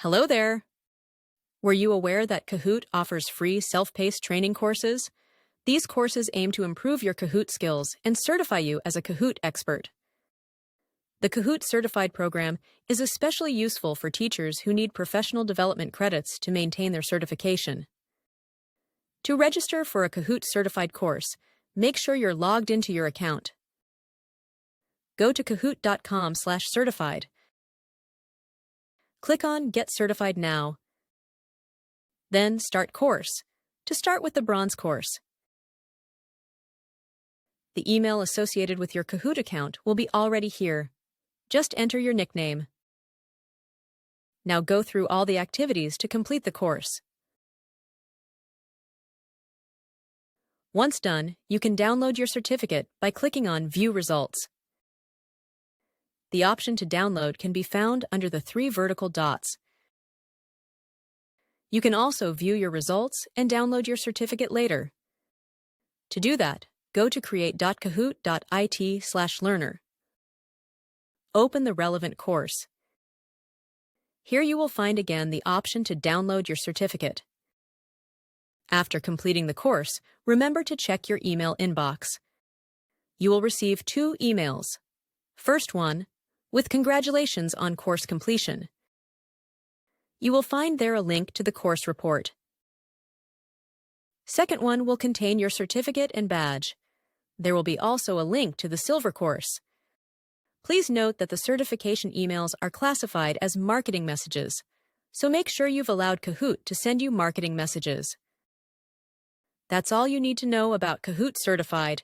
Hello there! Were you aware that Kahoot offers free self-paced training courses? These courses aim to improve your Kahoot skills and certify you as a Kahoot expert. The Kahoot Certified program is especially useful for teachers who need professional development credits to maintain their certification. To register for a Kahoot certified course, make sure you're logged into your account. Go to kahoot.com/certified. Click on Get Certified Now. Then Start Course, to start with the Bronze course. The email associated with your Kahoot account will be already here. Just enter your nickname. Now go through all the activities to complete the course. Once done, you can download your certificate by clicking on View Results. The option to download can be found under the 3 vertical dots. You can also view your results and download your certificate later. To do that, go to create.kahoot.it/learner. Open the relevant course. Here you will find again the option to download your certificate. After completing the course, remember to check your email inbox. You will receive 2 emails. First one, with congratulations on course completion. You will find there a link to the course report. Second one will contain your certificate and badge. There will be also a link to the silver course. Please note that the certification emails are classified as marketing messages, so make sure you've allowed Kahoot to send you marketing messages. That's all you need to know about Kahoot Certified.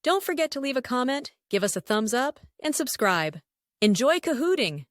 Don't forget to leave a comment, give us a thumbs up, and subscribe. Enjoy Kahooting!